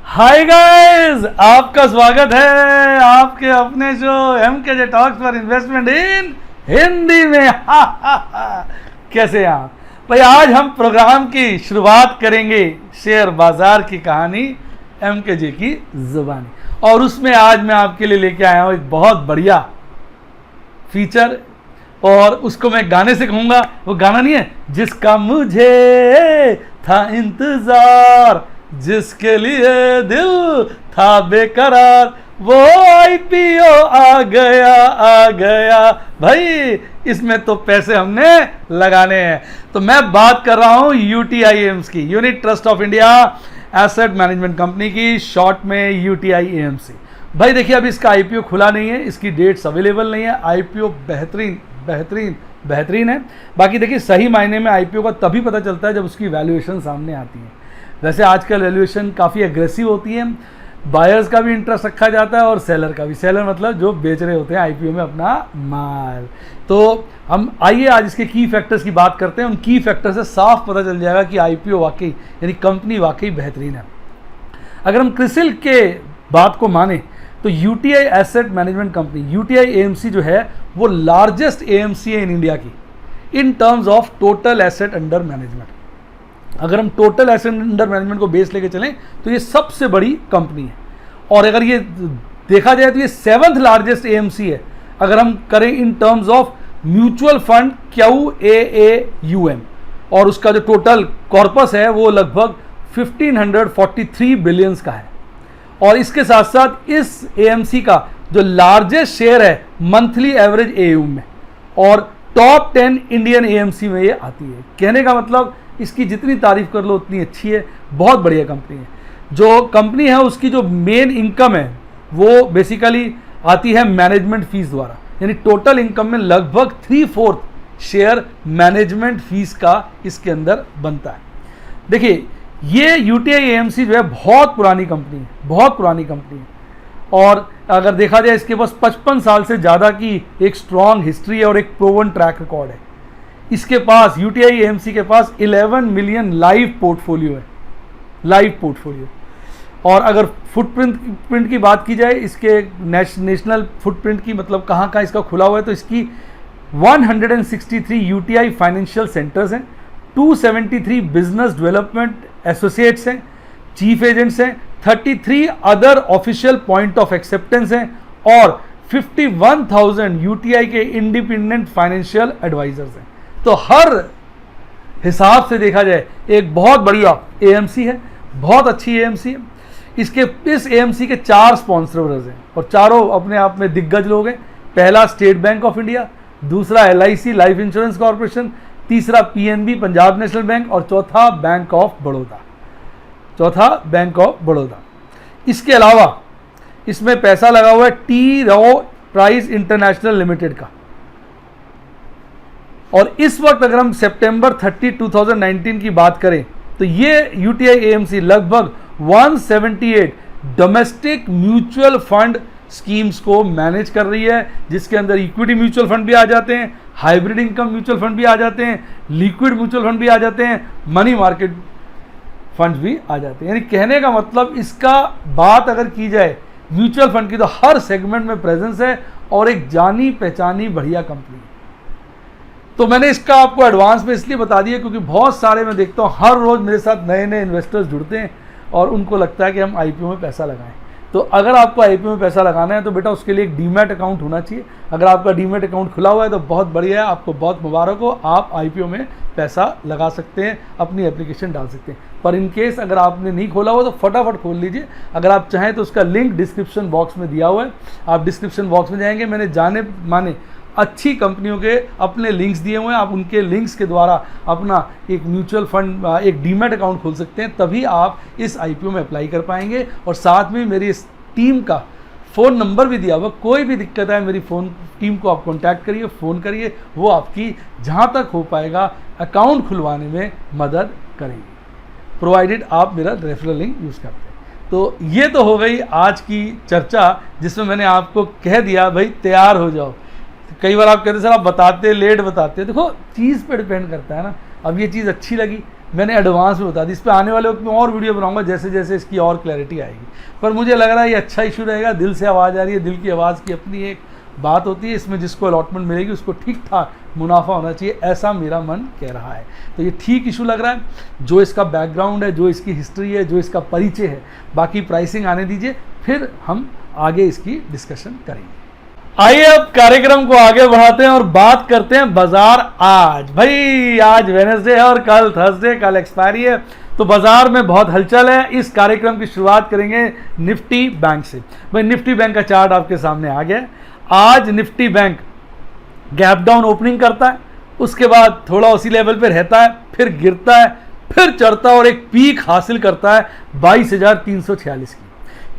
Hi guys, आपका स्वागत है आपके अपने show MKJ talks for investment इन हिंदी में। कैसे हैं आप भाई? आज हम प्रोग्राम की शुरुआत करेंगे शेयर बाजार की कहानी MKJ की जुबानी, और उसमें आज मैं आपके लिए लेके आया हूँ एक बहुत बढ़िया फीचर, और उसको मैं गाने से कहूँगा। वो गाना नहीं है जिसका मुझे था इंतजार, जिसके लिए दिल था बेकरार, वो IPO आ गया भाई। इसमें तो पैसे हमने लगाने हैं। तो मैं बात कर रहा हूं UTIAMC की, unit trust of India asset management company की, शॉर्ट में UTIAMC। भाई देखिए, अभी इसका IPO खुला नहीं है, इसकी डेट्स अवेलेबल नहीं है। IPO बेहतरीन है। बाकी देखिए, सही मायने में IPO का तभी पता चलता है जब उसकी वैल्यूएशन सामने आती है। वैसे आजकल वैल्यूएशन काफ़ी एग्रेसिव होती है, बायर्स का भी इंटरेस्ट रखा जाता है और सेलर का भी। सेलर मतलब जो बेच रहे होते हैं IPO में अपना माल। तो हम आइए आज इसके की फैक्टर्स की बात करते हैं। उन की फैक्टर्स से साफ पता चल जाएगा कि IPO वाकई यानी कंपनी वाकई बेहतरीन है। अगर हम क्रिसिल के बात को माने तो UTI asset management company UTIAMC जो है वो लार्जेस्ट AMC है इन इंडिया की, in terms of total asset under management. अगर हम टोटल एसेट अंडर मैनेजमेंट को बेस लेके चलें तो ये सबसे बड़ी कंपनी है। और अगर ये देखा जाए तो ये 7th लार्जेस्ट AMC है अगर हम करें in terms of mutual fund QAAUM, और उसका जो टोटल कॉर्पस है वो लगभग 1543 बिलियंस का है। और इसके साथ साथ इस AMC का जो लार्जेस्ट शेयर है मंथली एवरेज AUM में, और टॉप 10 इंडियन AMC में ये आती है। कहने का मतलब इसकी जितनी तारीफ कर लो उतनी अच्छी है। बहुत बढ़िया कंपनी है। जो कंपनी है उसकी जो मेन इनकम है वो बेसिकली आती है मैनेजमेंट फीस द्वारा, यानी टोटल इनकम में लगभग 3/4 शेयर मैनेजमेंट फीस का इसके अंदर बनता है। देखिए, ये UTIAMC जो है बहुत पुरानी कंपनी है, बहुत पुरानी कंपनी है। और अगर देखा जाए इसके पास 55 साल से ज़्यादा की एक स्ट्रॉन्ग हिस्ट्री है और एक प्रोवन ट्रैक रिकॉर्ड है। इसके पास UTIAMC के पास 11 मिलियन लाइव पोर्टफोलियो है, लाइव पोर्टफोलियो। और अगर फुटप्रिंट की बात की जाए, इसके नेशनल फुटप्रिंट की मतलब कहाँ कहाँ इसका खुला हुआ है, तो इसकी 163 UTI फाइनेंशियल सेंटर्स हैं, 273 बिजनेस डेवलपमेंट एसोसिएट्स हैं, चीफ एजेंट्स हैं, 33 other official point of acceptance हैं, और 51,000 UTI के इंडिपेंडेंट फाइनेंशियल एडवाइजर्स हैं। तो हर हिसाब से देखा जाए एक बहुत बढ़िया AMC है, बहुत अच्छी AMC है। इस AMC के 4 स्पॉन्सरर्स हैं और चारों अपने आप में दिग्गज लोग हैं। पहला स्टेट बैंक ऑफ इंडिया, दूसरा LIC लाइफ इंश्योरेंस कॉर्पोरेशन, तीसरा PNB पंजाब नेशनल बैंक, और चौथा बैंक ऑफ बड़ौदा। इसके अलावा इसमें पैसा लगा हुआ है T raw price international limited का। और इस वक्त अगर हम सितंबर 30, 2019 की बात करें तो ये UTIAMC लगभग 178 डोमेस्टिक म्यूचुअल फंड स्कीम्स को मैनेज कर रही है, जिसके अंदर इक्विटी म्यूचुअल फंड भी आ जाते हैं, हाइब्रिड इनकम म्यूचुअल फंड भी आ जाते हैं, लिक्विड म्यूचुअल फंड भी आ जाते हैं, मनी मार्केट फंड भी आ जाते हैं। यानी कहने का मतलब इसका बात अगर की जाए म्यूचुअल फंड की तो हर सेगमेंट में प्रेजेंस है और एक जानी पहचानी बढ़िया कंपनी है। तो मैंने इसका आपको एडवांस में इसलिए बता दिया क्योंकि बहुत सारे मैं देखता हूँ हर रोज़ मेरे साथ नए नए इन्वेस्टर्स जुड़ते हैं और उनको लगता है कि हम IPO में पैसा लगाएं। तो अगर आपको IPO में पैसा लगाना है तो बेटा उसके लिए एक डीमैट अकाउंट होना चाहिए। अगर आपका डीमैट अकाउंट खुला हुआ है तो बहुत बढ़िया है, आपको बहुत मुबारक हो, आप IPO में पैसा लगा सकते हैं, अपनी एप्लीकेशन डाल सकते हैं। पर इन केस अगर आपने नहीं खोला हुआ तो फटाफट खोल लीजिए। अगर आप चाहें तो उसका लिंक डिस्क्रिप्शन बॉक्स में दिया हुआ है, आप डिस्क्रिप्शन बॉक्स में जाएंगे, मैंने जाने माने अच्छी कंपनियों के अपने लिंक्स दिए हुए हैं, आप उनके लिंक्स के द्वारा अपना एक म्यूचुअल फंड एक डीमैट अकाउंट खोल सकते हैं, तभी आप इस IPO में अप्लाई कर पाएंगे। और साथ में मेरी इस टीम का फ़ोन नंबर भी दिया हुआ, कोई भी दिक्कत है मेरी टीम को आप कॉन्टैक्ट करिए, फ़ोन करिए, वो आपकी जहाँ तक हो पाएगा अकाउंट खुलवाने में मदद करेंगे, प्रोवाइडेड आप मेरा रेफरल लिंक यूज़ करते हैं। तो ये तो हो गई आज की चर्चा जिसमें मैंने आपको कह दिया भाई तैयार हो जाओ। कई बार आप कहते सर आप बताते लेट बताते, देखो चीज़ पे डिपेंड करता है ना। अब ये चीज़ अच्छी लगी, मैंने एडवांस में बता दी। इस पर आने वाले वक्त में और वीडियो बनाऊंगा जैसे जैसे इसकी और क्लैरिटी आएगी। पर मुझे लग रहा है ये अच्छा इशू रहेगा। दिल से आवाज़ आ रही है, दिल की आवाज़ की अपनी एक बात होती है। इसमें जिसको अलॉटमेंट मिलेगी उसको ठीक ठाक मुनाफा होना चाहिए, ऐसा मेरा मन कह रहा है। तो ये ठीक इशू लग रहा है। जो इसका बैकग्राउंड है, जो इसकी हिस्ट्री है, जो इसका परिचय है, बाकी प्राइसिंग आने दीजिए, फिर हम आगे इसकी डिस्कशन करेंगे। आइए अब कार्यक्रम को आगे बढ़ाते हैं और बात करते हैं बाजार आज। भाई आज वेडनेसडे है और कल थर्सडे, कल एक्सपायरी है, तो बाजार में बहुत हलचल है। इस कार्यक्रम की शुरुआत करेंगे निफ्टी बैंक से। भाई निफ्टी बैंक का चार्ट आपके सामने आ गया है। आज Nifty bank gap down opening करता है, उसके बाद थोड़ा उसी लेवल पे रहता है, फिर गिरता है, फिर चढ़ता है और एक पीक हासिल करता है 22,346 की।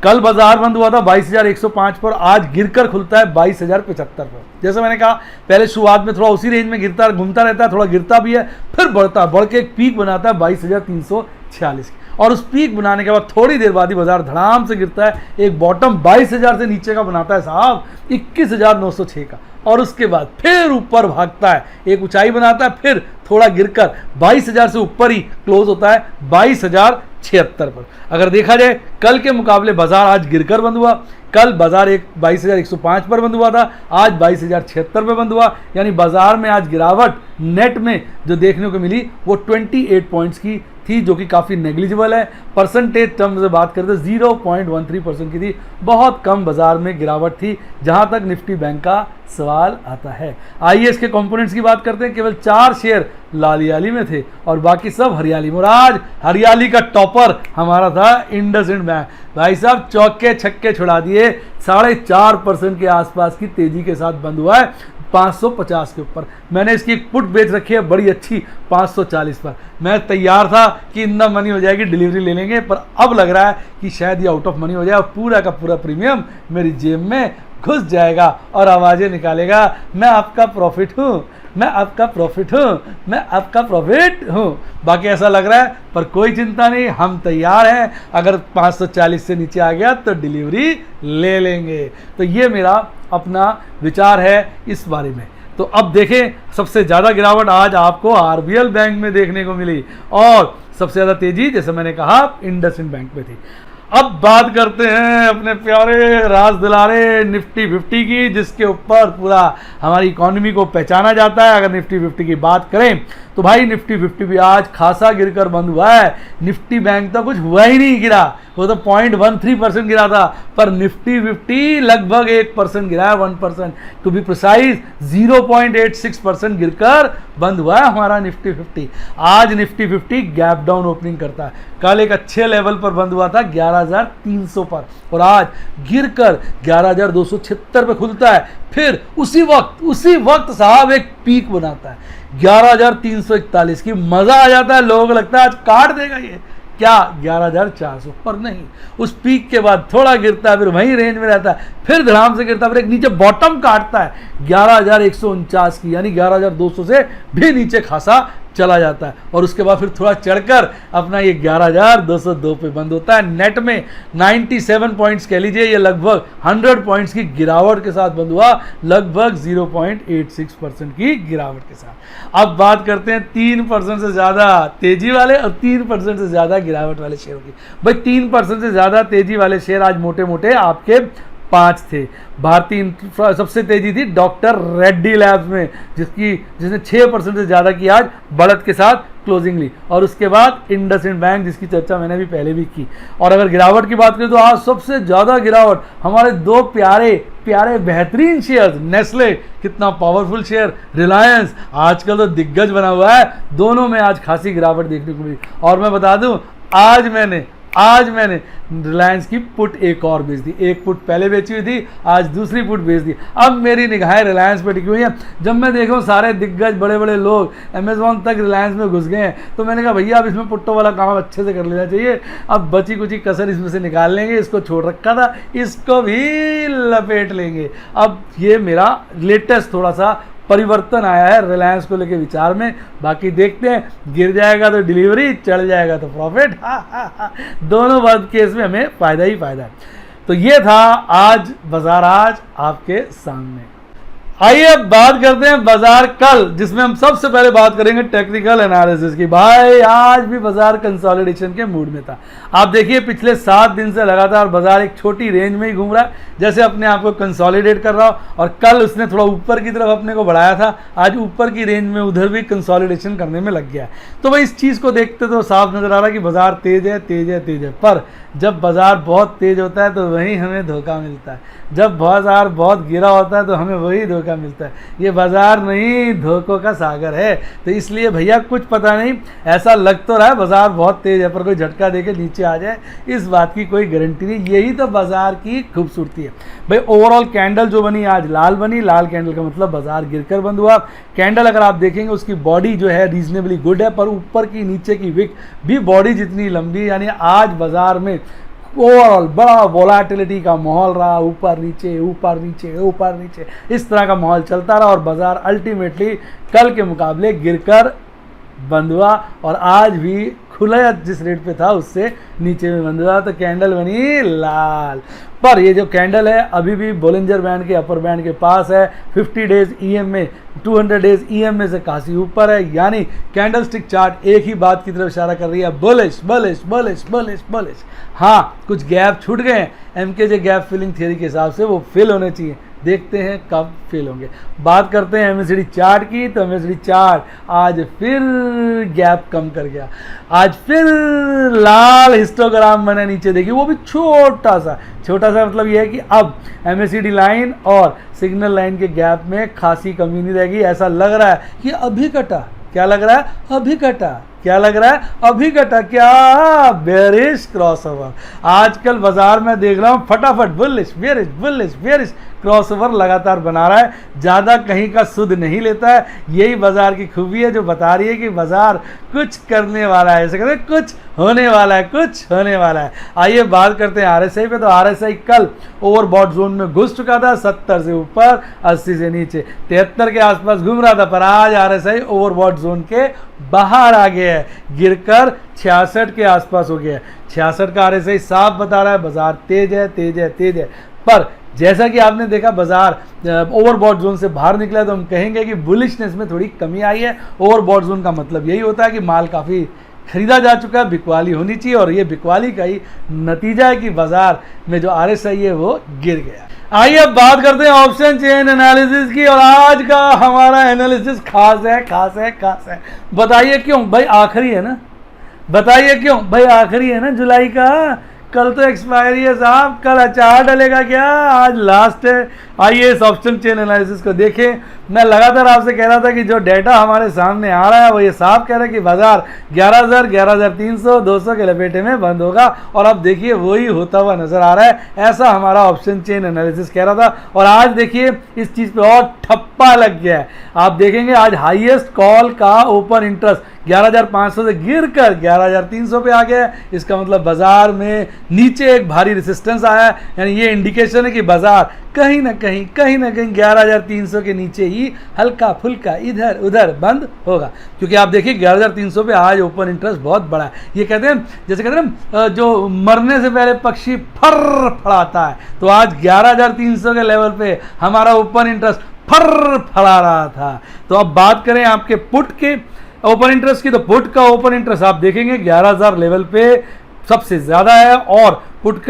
कल बाजार बंद हुआ था 22,105 पर, आज गिरकर खुलता है 22,075 पर। जैसे मैंने कहा पहले शुरुआत में थोड़ा उसी रेंज में गिरता घूमता रहता है, थोड़ा गिरता भी है, फिर बढ़ता है, बढ़ के एक पीक बनाता है 22,346 की। और उस पीक बनाने के बाद थोड़ी देर बाद ही बाजार धड़ाम से गिरता है, एक बॉटम 22,000 से नीचे का बनाता है साहब 21,906 का, और उसके बाद फिर ऊपर भागता है, एक ऊंचाई बनाता है, फिर थोड़ा गिरकर 22,000 से ऊपर ही क्लोज होता है 22,076 पर। अगर देखा जाए कल के मुकाबले बाजार आज गिरकर बंद हुआ। कल बाजार 22,105 पर बंद हुआ था, आज 22,076 पर बंद हुआ। यानी बाजार में आज गिरावट नेट में जो देखने को मिली वो 28 पॉइंट्स की थी, जो कि काफ़ी नेग्लिजिबल है। परसेंटेज टर्म से बात करते 0.13% की थी, बहुत कम बाजार में गिरावट थी जहां तक निफ्टी बैंक का सवाल आता है। आइए इसके कंपोनेंट्स की बात करते हैं। केवल 4 शेयर लालियाली में थे और बाकी सब हरियाली में। और आज हरियाली का टॉपर हमारा था इंडसइंड बैंक। भाई साहब चौके छक्के छुड़ा दिए, 4.5% के आसपास की तेजी के साथ बंद हुआ है 550 के ऊपर। मैंने इसकी एक पुट बेच रखी है बड़ी अच्छी 540 पर। मैं तैयार था कि इतना मनी हो जाएगी, डिलीवरी ले लेंगे, पर अब लग रहा है कि शायद ये आउट ऑफ मनी हो जाए और पूरा का पूरा प्रीमियम मेरी जेब में घुस जाएगा और आवाज़ें निकालेगा, मैं आपका प्रॉफिट हूँ, मैं आपका प्रॉफिट हूँ, मैं आपका प्रॉफिट हूँ। बाकी ऐसा लग रहा है, पर कोई चिंता नहीं, हम तैयार हैं। अगर 540 से नीचे आ गया तो डिलीवरी ले लेंगे। तो ये मेरा अपना विचार है इस बारे में। तो अब देखें, सबसे ज़्यादा गिरावट आज आपको आरबीएल बैंक में देखने को मिली और सबसे ज़्यादा तेज़ी जैसे मैंने कहा इंडसइंड बैंक में थी। अब बात करते हैं अपने प्यारे राज दुलारे निफ्टी 50 की, जिसके ऊपर पूरा हमारी इकोनॉमी को पहचाना जाता है। अगर निफ्टी 50 की बात करें तो भाई निफ्टी 50 भी आज खासा गिरकर बंद हुआ है। निफ्टी बैंक तो कुछ हुआ ही नहीं, गिरा वो तो 0.13% गिरा था, पर निफ्टी 50 लगभग 1% गिरा है, 1% टू बी प्रिसाइज 0.86% गिरकर बंद हुआ है हमारा निफ्टी 50। आज निफ्टी 50 गैप डाउन ओपनिंग करता है। कल एक अच्छे लेवल पर बंद हुआ था 11,300 पर और आज गिरकर 11,276 पे खुलता है। फिर उसी वक्त साहब एक पीक बनाता है 11,341 की। मजा आ जाता है, लोगों को लगता है आज काट देगा ये, क्या 11,400 पर नहीं। उस पीक के बाद थोड़ा गिरता है, फिर वहीं रेंज में रहता है, फिर धड़ाम से गिरता है, फिर एक नीचे बॉटम काटता है 11,149 की, यानी 11,200 से भी नीचे खासा चला जाता है और उसके बाद फिर थोड़ा चढ़कर अपना ये 11,202 पे बंद होता है। नेट में 97 पॉइंट्स कह लीजिए, ये लगभग 100 पॉइंट्स की गिरावट के साथ बंद हुआ, लगभग 0.86% की गिरावट के साथ। अब बात करते हैं 3% से ज़्यादा तेजी वाले और 3% से ज़्यादा गिरावट वाले शेयरों की। भाई 3% से ज़्यादा तेजी वाले शेयर आज मोटे मोटे आपके 5 थे। भारतीय सबसे तेजी थी डॉक्टर रेड्डी लैब्स में, जिसने 6% से ज़्यादा की आज बढ़त के साथ क्लोजिंग ली, और उसके बाद इंडसइंड बैंक जिसकी चर्चा मैंने भी पहले भी की। और अगर गिरावट की बात करें तो आज सबसे ज़्यादा गिरावट हमारे दो प्यारे बेहतरीन शेयर, नेस्ले कितना पावरफुल शेयर, रिलायंस आजकल तो दिग्गज बना हुआ है, दोनों में आज खासी गिरावट देखने को मिली। और मैं बता दूं आज मैंने रिलायंस की पुट एक और बेच दी, एक पुट पहले बेची हुई थी, आज दूसरी पुट बेच दी। अब मेरी निगाहें रिलायंस पे टिकी हुई है। जब मैं देखूँ सारे दिग्गज बड़े बड़े लोग अमेजोन तक रिलायंस में घुस गए हैं, तो मैंने कहा भैया अब इसमें पुट्टों वाला काम अच्छे से कर लेना चाहिए। अब बची कुची कसर इसमें से निकाल लेंगे, इसको छोड़ रखा था इसको भी लपेट लेंगे। अब ये मेरा लेटेस्ट थोड़ा सा परिवर्तन आया है रिलायंस को लेके विचार में। बाकी देखते हैं, गिर जाएगा तो डिलीवरी, चढ़ जाएगा तो प्रॉफिट, दोनों बात केस में हमें फ़ायदा ही फ़ायदा है। तो ये था आज बाजार आज आपके सामने। आइए अब बात करते हैं बाजार कल, जिसमें हम सबसे पहले बात करेंगे टेक्निकल एनालिसिस की। भाई आज भी बाजार कंसोलिडेशन के मूड में था। आप देखिए पिछले 7 दिन से लगातार बाजार एक छोटी रेंज में ही घूम रहा है, जैसे अपने आप को कंसोलिडेट कर रहा हो, और कल उसने थोड़ा ऊपर की तरफ अपने को बढ़ाया था, आज ऊपर की रेंज में उधर भी कंसोलिडेशन करने में लग गया। तो भाई इस चीज़ को देखते तो साफ नजर आ रहा है कि बाजार तेज है तेज है तेज है, पर जब बाजार बहुत तेज होता है तो वहीं हमें धोखा मिलता है, जब बाजार बहुत गिरा होता है तो हमें वही धोखा मिलता है। ये बाजार नहीं, धोखों का सागर है। तो इसलिए भैया कुछ पता नहीं, ऐसा लग तो रहा है बाजार बहुत तेज है, पर कोई झटका देके नीचे आ जाए इस बात की कोई गारंटी नहीं। यही तो बाजार की खूबसूरती है भाई। ओवरऑल कैंडल जो बनी आज लाल बनी, लाल कैंडल का मतलब बाजार गिरकर बंद हुआ। कैंडल अगर आप देखेंगे उसकी बॉडी जो है रीजनेबली गुड है, पर ऊपर की नीचे की विक भी बॉडी जितनी लंबी, यानी आज बाजार में ओवरऑल बड़ा वोलाटिलिटी का माहौल रहा, ऊपर नीचे ऊपर नीचे ऊपर नीचे इस तरह का माहौल चलता रहा, और बाजार अल्टीमेटली कल के मुकाबले गिरकर बंद हुआ, और आज भी खुला जिस रेट पे था उससे नीचे में बंद हुआ। तो कैंडल बनी लाल, पर ये जो कैंडल है अभी भी बोलिंजर बैंड के अपर बैंड के पास है। 50 डेज ईएम में 200 डेज ईएम में से काफ़ी ऊपर है, यानी कैंडल स्टिक चार्ट एक ही बात की तरफ इशारा कर रही है, bullish bullish bullish bullish bullish. हाँ कुछ गैप छूट गए हैं, एमकेजे गैप फिलिंग थियरी के हिसाब से वो फिल होने चाहिए, देखते हैं कब फेल होंगे। बात करते हैं एमएसडी चार्ट की, तो एमएसडी चार्ट आज फिर गैप कम कर गया, आज फिर लाल हिस्टोग्राम बना नीचे, देखिए वो भी छोटा सा मतलब ये है कि अब एमएसडी लाइन और सिग्नल लाइन के गैप में खासी कमी नहीं रहेगी। ऐसा लग रहा है कि अभी कटा, क्या लग रहा है अभी कटा, क्या लग रहा है अभी कटा, क्या बेरिश क्रॉसओवर। आजकल बाजार में देख रहा हूँ फटाफट bullish bearish bullish bearish crossover लगातार बना रहा है, ज़्यादा कहीं का सुध नहीं लेता है। यही बाजार की खूबी है जो बता रही है कि बाजार कुछ करने वाला है, ऐसे कहते हैं कुछ होने वाला है, कुछ होने वाला है। आइए बात करते हैं आरएसआई पे। तो आरएसआई कल ओवरबॉट जोन में घुस चुका था, 70 से ऊपर 80 से नीचे 73 के आसपास घूम रहा था, पर आज आरएसआई ओवरबॉट जोन के बाहर आ गया है, गिरकर 66 के आसपास हो गया है। 66 का आरएसआई साफ बता रहा है बाजार तेज है तेज है तेज है, पर जैसा कि आपने देखा बाजार ओवरबॉट जोन से बाहर निकला, तो हम कहेंगे कि बुलिशनेस में थोड़ी कमी आई है। ओवरबॉट जोन का मतलब यही होता है कि माल काफ़ी खरीदा जा चुका है, बिकवाली होनी चाहिए, और ये बिकवाली का ही नतीजा है कि बाजार में जो आरएसआई है वो गिर गया। आइए अब बात करते हैं ऑप्शन चेन एनालिसिस की, और आज का हमारा एनालिसिस खास है खास है खास है। बताइए क्यों भाई, आखिरी है ना, बताइए क्यों भाई, आखिरी है ना जुलाई का, कल तो एक्सपायरी है साहब, कल अचार डलेगा क्या, आज लास्ट है। आइए इस ऑप्शन चेन एनालिसिस को देखें। मैं लगातार आपसे कह रहा था कि जो डेटा हमारे सामने आ रहा है वो ये साफ कह रहा है कि बाजार 11,000 11,300 200 के लपेटे में बंद होगा, और अब देखिए वही होता हुआ नजर आ रहा है। ऐसा हमारा ऑप्शन चेन एनालिसिस कह रहा था, और आज देखिए इस चीज़ पे और ठप्पा लग गया है। आप देखेंगे आज हाईएस्ट कॉल का ओपन इंटरेस्ट 11,500 से गिर कर 11,300 पे आ गया है। इसका मतलब बाजार में नीचे एक भारी रेसिस्टेंस आया है, यानी ये इंडिकेशन है कि बाजार कहीं ना कहीं 11,300 के नीचे ही हल्का फुल्का इधर उधर बंद होगा। क्योंकि आप देखिए 11,300 पे आज ओपन इंटरेस्ट बहुत बड़ा है। ये कहते हैं, जैसे कहते हैं जो मरने से पहले पक्षी फर फड़ाता है, तो आज 11,300 के लेवल पे हमारा ओपन इंटरेस्ट फर फड़ा रहा था। तो अब बात करें आपके पुट के ओपन इंटरेस्ट की, तो पुट का ओपन इंटरेस्ट आप देखेंगे 11,000 लेवल पे सबसे ज़्यादा है, और पुट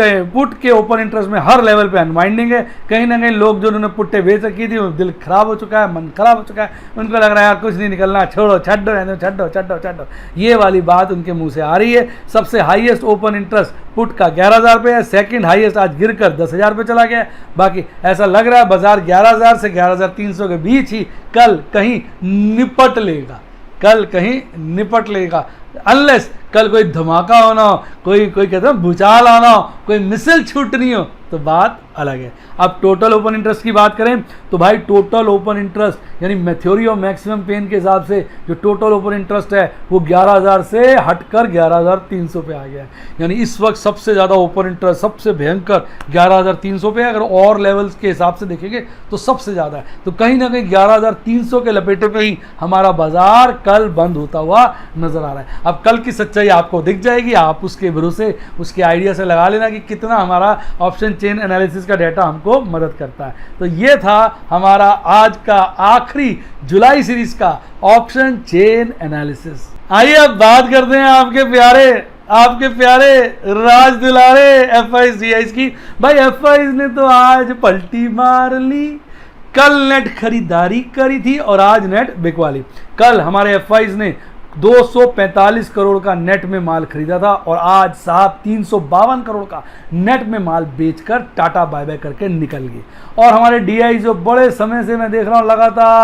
के ओपन इंटरेस्ट में हर लेवल पे अनवाइंडिंग है। कहीं ना कहीं लोग जो उन्होंने पुट्टे बेच रखी थी, दिल खराब हो चुका है, मन खराब हो चुका है, उनको लग रहा है यार कुछ नहीं निकलना, छोड़ो छड्डो रहने छड्डो छड्डो छड्डो, ये वाली बात उनके मुंह से आ रही है। सबसे हाईएस्ट ओपन इंटरेस्ट पुट का 11,000 पे है, सेकंड हाईएस्ट आज गिरकर 10,000 पे चला गया है। बाकी ऐसा लग रहा है बाजार 11,000 से 11,300 के बीच ही कल कहीं निपट लेगा, कल कहीं निपट लेगा, अनलेस कल कोई धमाका होना हो, कोई कहते हैं भूचाल आना हो, कोई मिसाइल छूटनी हो, तो बात अलग है। अब टोटल ओपन इंटरेस्ट की बात करें तो भाई टोटल ओपन इंटरेस्ट यानी थ्योरी ऑफ मैक्सिमम पेन के हिसाब से जो टोटल ओपन इंटरेस्ट है वो 11,000 से हटकर 11,300 पे आ गया है। यानी इस वक्त सबसे ज़्यादा ओपन इंटरेस्ट सबसे भयंकर 11,300 पे है। अगर और लेवल्स के हिसाब से देखेंगे तो सबसे ज़्यादा है। तो कहीं ना कहीं 11,300 के लपेटे पे ही हमारा बाजार कल बंद होता हुआ नजर आ रहा है। अब कल की सच्चाई आपको दिख जाएगी, आप उसके भरोसे उसके आइडिया से लगा लेना कि कितना हमारा ऑप्शन चेन एनालिसिस जिसका डाटा हमको मदद करता है। तो ये था हमारा आज का आखिरी जुलाई सीरीज का ऑप्शन चेन एनालिसिस। आइए अब बात करते हैं आपके प्यारे राज दुलारे एफआईज डीआईज की। भाई एफआईज ने तो आज पलटी मार ली, कल नेट खरीदारी करी थी और आज नेट बिकवा ली। कल हमारे एफआईज ने 245 करोड़ का नेट में माल खरीदा था और आज साहब 352 करोड़ का नेट में माल बेचकर टाटा बाय बाय करके निकल गए। और हमारे डीआई जो बड़े समय से मैं देख रहा हूँ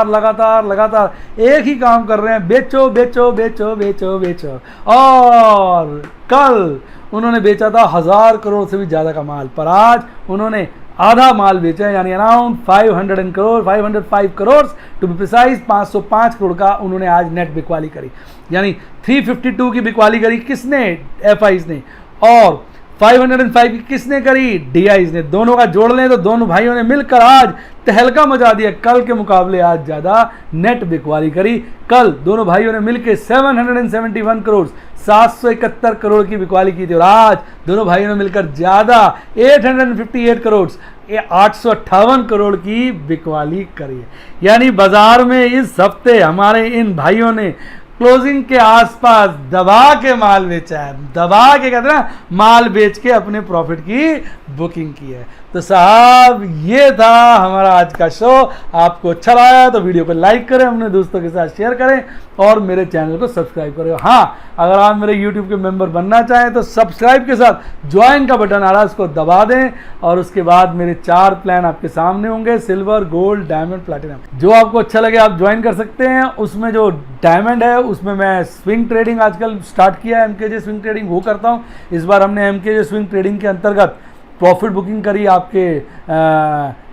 लगातार एक ही काम कर रहे हैं, बेचो बेचो बेचो बेचो बेचो। और कल उन्होंने बेचा था 1000 करोड़ से भी ज़्यादा का माल, पर आज उन्होंने आधा माल बेचा है, यानी around 505 crore to be precise 505 crore का उन्होंने आज नेट बिकवाली करी। यानी 352 की बिकवाली करी किसने? एफआईज ने। और 505 की किसने करी? डीआईज ने। दोनों का जोड़ लें तो दोनों भाइयों ने मिलकर आज तहलका मचा दिया। कल के मुकाबले आज ज़्यादा नेट बिकवाली करी। कल दोनों भाइयों ने मिलकर 771 करोड़ 771 करोड़ की बिकवाली की थी और आज दोनों भाइयों ने मिलकर ज़्यादा 858 करोड़ 858 करोड़ की बिकवाली करी है। यानी बाजार में इस हफ्ते हमारे इन भाइयों ने क्लोजिंग के आसपास दबा के माल बेचा है, दबा के कहते हैं ना, माल बेच के अपने प्रॉफिट की बुकिंग की है। तो साहब ये था हमारा आज का शो। आपको अच्छा लगा तो वीडियो को लाइक करें, अपने दोस्तों के साथ शेयर करें और मेरे चैनल को सब्सक्राइब करें। हाँ, अगर आप मेरे यूट्यूब के मेंबर बनना चाहें तो सब्सक्राइब के साथ ज्वाइन का बटन आ रहा है, उसको दबा दें और उसके बाद मेरे 4 प्लान आपके सामने होंगे, सिल्वर, गोल्ड, डायमंड, प्लैटिनम। जो आपको अच्छा लगे आप ज्वाइन कर सकते हैं। उसमें जो डायमंड है उसमें मैं स्विंग ट्रेडिंग आजकल स्टार्ट किया है, एमकेजे स्विंग ट्रेडिंग वो करता हूँ। इस बार हमने एमकेजे स्विंग ट्रेडिंग के अंतर्गत प्रॉफिट बुकिंग करी आपके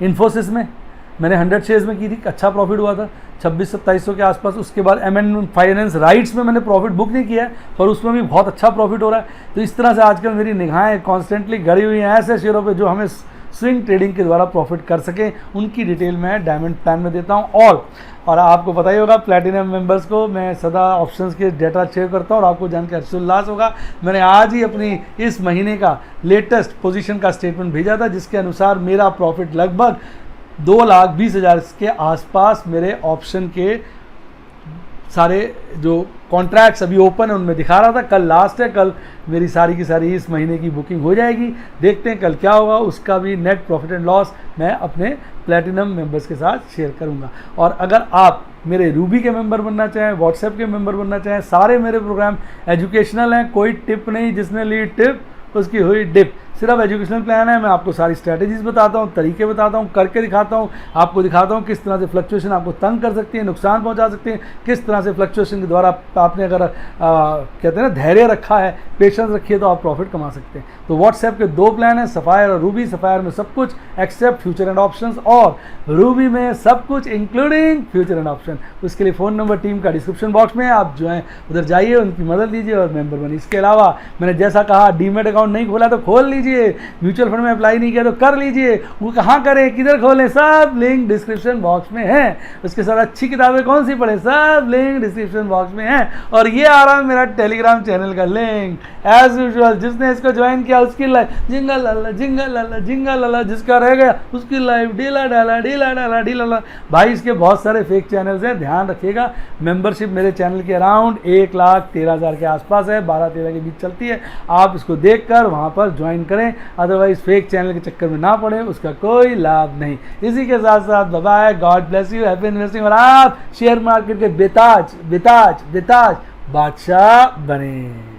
इन्फोसिस में। मैंने 100 शेयर्स में की थी, अच्छा प्रॉफिट हुआ था 2600-2700 के आसपास। उसके बाद एमएन फाइनेंस राइट्स में मैंने प्रॉफिट बुक नहीं किया है, पर उसमें भी बहुत अच्छा प्रॉफिट हो रहा है। तो इस तरह से आजकल मेरी निगाहें कॉन्स्टेंटली गड़ी हुई हैं ऐसे शेयरों पे जो हमें स्विंग ट्रेडिंग के द्वारा प्रॉफिट कर सकें। उनकी डिटेल मैं डायमंड प्लान में देता हूँ। और आपको पता ही होगा प्लैटिनम मेंबर्स को मैं सदा ऑप्शंस के डेटा शेयर करता हूँ और आपको जानकर हर्षोल्लास होगा। मैंने आज ही अपनी इस महीने का लेटेस्ट पोजीशन का स्टेटमेंट भेजा था, जिसके अनुसार मेरा प्रॉफिट लगभग 2,20,000 के आसपास मेरे ऑप्शन के सारे जो कॉन्ट्रैक्ट्स अभी ओपन है उनमें दिखा रहा था। कल लास्ट है, कल मेरी सारी की सारी इस महीने की बुकिंग हो जाएगी। देखते हैं कल क्या होगा, उसका भी नेट प्रॉफिट एंड लॉस मैं अपने प्लैटिनम मेंबर्स के साथ शेयर करूंगा। और अगर आप मेरे रूबी के मेंबर बनना चाहें, व्हाट्सएप के मेंबर बनना चाहें, सारे मेरे प्रोग्राम एजुकेशनल हैं, कोई टिप नहीं, जिसने ली टिप उसकी हुई डिप। सिर्फ एजुकेशनल प्लान है। मैं आपको सारी स्ट्रैटेजीज बताता हूँ, तरीके बताता हूँ, करके दिखाता हूँ, आपको दिखाता हूँ किस तरह से फ्लक्चुएशन आपको तंग कर सकती है, नुकसान पहुँचा सकती है, किस तरह से फ्लक्चुएशन के द्वारा आपने अगर कहते हैं ना धैर्य रखा है, पेशेंस रखी है, तो आप प्रॉफिट कमा सकते हैं। तो व्हाट्सएप के 2 प्लान हैं, सफ़ायर और रूबी। सफ़ायर में सब कुछ एक्सेप्ट फ्यूचर एंड ऑप्शंस और रूबी में सब कुछ इंक्लूडिंग फ्यूचर एंड ऑप्शन। उसके लिए फ़ोन नंबर टीम का डिस्क्रिप्शन बॉक्स में है, आप जो है उधर जाइए, उनकी मदद लीजिए और मेंबर बनिए। इसके अलावा मैंने जैसा कहा डीमेट अकाउंट नहीं खोला तो खोल लीजिए, म्यूचुअल फंड में अप्लाई नहीं किया तो कर लीजिए। वो कहाँ करें, किधर खोलें, सब लिंक डिस्क्रिप्शन बॉक्स में है। उसके साथ अच्छी किताबें कौन सी पढ़ें, सब लिंक डिस्क्रिप्शन बॉक्स में है। और ये आ रहा है मेरा टेलीग्राम चैनल का लिंक। एज यूजुअल जिसने इसको ज्वाइन किया उसकी लाइफ जिंगल लाला जिंगल लाला जिंगल लाला, जिसका रह गया उसकी लाइफ ढीला डाला ढीला डाला ढीला डाला। भाई इसके बहुत सारे फेक चैनल्स हैं, ध्यान रखिएगा। मेंबरशिप मेरे चैनल के अराउंड 1,13,000 के आसपास है, 12-13 के बीच चलती है। आप इसको देखकर वहाँ पर ज्वाइन करें, अदरवाइज फेक चैनल के चक्कर में ना पड़े, उसका कोई लाभ नहीं। इसी के साथ साथ bye, God bless you, happy investing और आप शेयर मार्केट के बेताज बेताज बेताज बादशाह बने।